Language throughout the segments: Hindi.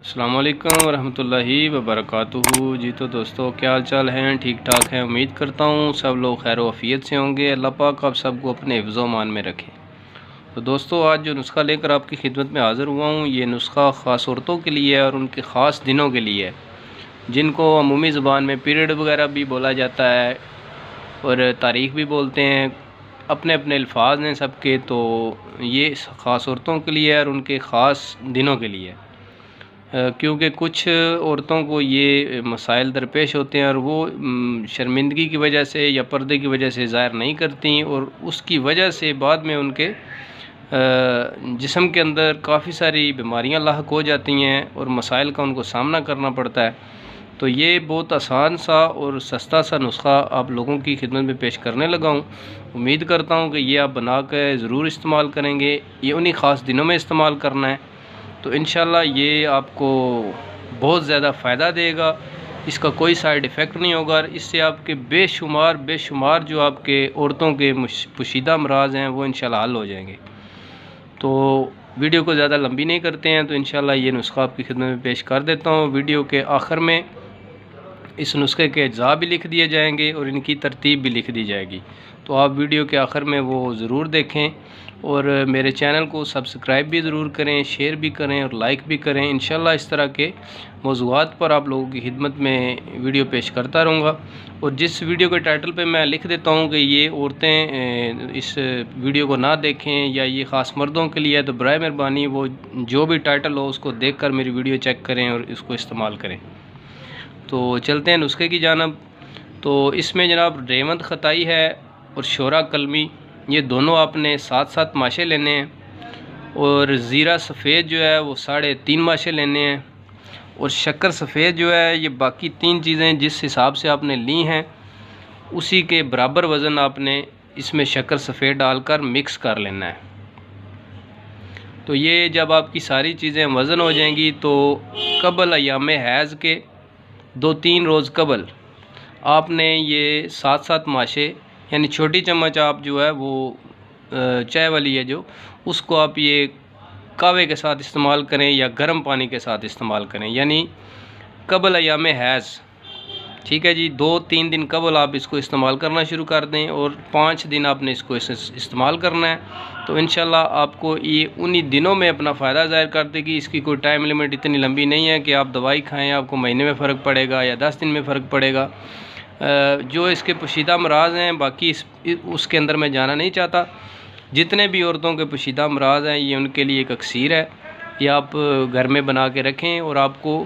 अस्सलाम वालेकुम रहमतुल्लाहि वबरकातुहू। जी तो दोस्तों, क्या हाल चाल हैं? ठीक ठाक हैं। उम्मीद करता हूँ सब लोग खैर वफ़ियत से होंगे। अल्लाह पाक आप सबको अपने हिफ्ज़ मान में रखें। तो दोस्तों, आज जो नुस्खा लेकर आपकी खिदमत में हाज़िर हुआ हूँ, ये नुस्खा ख़ास औरतों के लिए है और उनके ख़ास दिनों के लिए है, जिनको अमूमी ज़बान में पीरियड वगैरह भी बोला जाता है और तारीख़ भी बोलते हैं। अपने अपने अल्फाज हैं सबके। तो ये ख़ास औरतों के लिए है और उनके ख़ास दिनों के लिए है, क्योंकि कुछ औरतों को ये मसाइल दरपेश होते हैं और वो शर्मिंदगी की वजह से या पर्दे की वजह से ज़ाहिर नहीं करती और उसकी वजह से बाद में उनके जिस्म के अंदर काफ़ी सारी बीमारियां लाहक हो जाती हैं और मसाइल का उनको सामना करना पड़ता है। तो ये बहुत आसान सा और सस्ता सा नुस्खा आप लोगों की खिदमत में पेश करने लगा हूँ। उम्मीद करता हूँ कि ये आप बना कर ज़रूर इस्तेमाल करेंगे। ये उन्हीं ख़ास दिनों में इस्तेमाल करना है, तो इंशाल्लाह ये आपको बहुत ज़्यादा फ़ायदा देगा। इसका कोई साइड इफ़ेक्ट नहीं होगा और इससे आपके बेशुमार जो आपके औरतों के पोशीदा अमराज हैं वो इंशाल्लाह हल हो जाएंगे। तो वीडियो को ज़्यादा लंबी नहीं करते हैं, तो इंशाल्लाह ये नुस्खा आपकी खिदमत में पेश कर देता हूँ। वीडियो के आखिर में इस नुस्खे के अज्जा भी लिख दिए जाएंगे और इनकी तरतीब भी लिख दी जाएगी, तो आप वीडियो के आखिर में वो ज़रूर देखें और मेरे चैनल को सब्सक्राइब भी ज़रूर करें, शेयर भी करें और लाइक भी करें। इंशाल्लाह इस तरह के मौज़ूआत पर आप लोगों की खिदमत में वीडियो पेश करता रहूँगा। और जिस वीडियो के टाइटल पे मैं लिख देता हूँ कि ये औरतें इस वीडियो को ना देखें या ये ख़ास मर्दों के लिए है, तो बराए मेहरबानी वो जो भी टाइटल हो उसको देख कर मेरी वीडियो चेक करें और इसको इस्तेमाल करें। तो चलते हैं नुस्खे की जानब। तो इसमें जनाब रेवंत खताई है और शोरा कलमी, ये दोनों आपने 7-7 माशे लेने हैं और ज़ीरा सफ़ेद जो है वो 3.5 माशे लेने हैं और शक्कर सफ़ेद जो है, ये बाकी 3 चीज़ें जिस हिसाब से आपने ली हैं उसी के बराबर वज़न आपने इसमें शक्कर सफ़ेद डालकर मिक्स कर लेना है। तो ये जब आपकी सारी चीज़ें वज़न हो जाएंगी तो कबल अयाम हैज़ के 2-3 रोज़ कबल आपने ये 7-7 माशे, यानी छोटी चम्मच आप जो है वो चाय वाली है जो, उसको आप ये कहवे के साथ इस्तेमाल करें या गर्म पानी के साथ इस्तेमाल करें, यानी कबल अयाम हैज़। ठीक है जी, 2-3 दिन कबल आप इसको इस्तेमाल करना शुरू कर दें और 5 दिन आपने इसको इस्तेमाल करना है। तो इंशाल्लाह आपको ये उन्हीं दिनों में अपना फ़ायदा ज़ाहिर कर देगी। इसकी कोई टाइम लिमिट इतनी लंबी नहीं है कि आप दवाई खाएँ आपको महीने में फ़र्क पड़ेगा या 10 दिन में फ़र्क पड़ेगा। जो इसके पोशीदा अमराज हैं, बाकी उसके अंदर मैं जाना नहीं चाहता। जितने भी औरतों के पोशीदा अमराज हैं ये उनके लिए एक अक्सीर है, ये आप घर में बना के रखें और आपको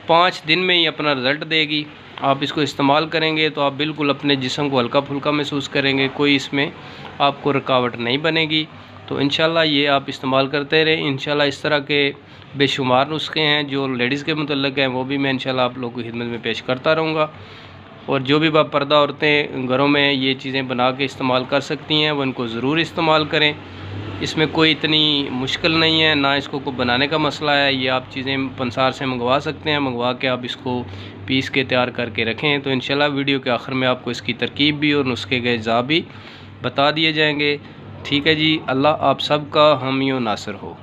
5 दिन में ही अपना रिज़ल्ट देगी। आप इसको इस्तेमाल करेंगे तो आप बिल्कुल अपने जिस्म को हल्का फुल्का महसूस करेंगे, कोई इसमें आपको रुकावट नहीं बनेगी। तो इंशाल्लाह ये आप इस्तेमाल करते रहें। इंशाल्लाह इस तरह के बेशुमार नुस्खे हैं जो लेडीज़ के मुतल्लिक़ हैं, वो भी मैं इंशाल्लाह आप लोगों की खिदमत में पेश करता रहूँगा। और जो भी बापर्दा औरतें घरों में ये चीज़ें बना के इस्तेमाल कर सकती हैं वो इनको ज़रूर इस्तेमाल करें। इसमें कोई इतनी मुश्किल नहीं है, ना इसको कोई बनाने का मसला है। ये आप चीज़ें पंसार से मंगवा सकते हैं, मंगवा के आप इसको पीस के तैयार करके रखें। तो इंशाल्लाह वीडियो के आखिर में आपको इसकी तरकीब भी और नुस्खे के अज्जा भी बता दिए जाएंगे। ठीक है जी, अल्लाह आप सब का हामी व नासिर हो।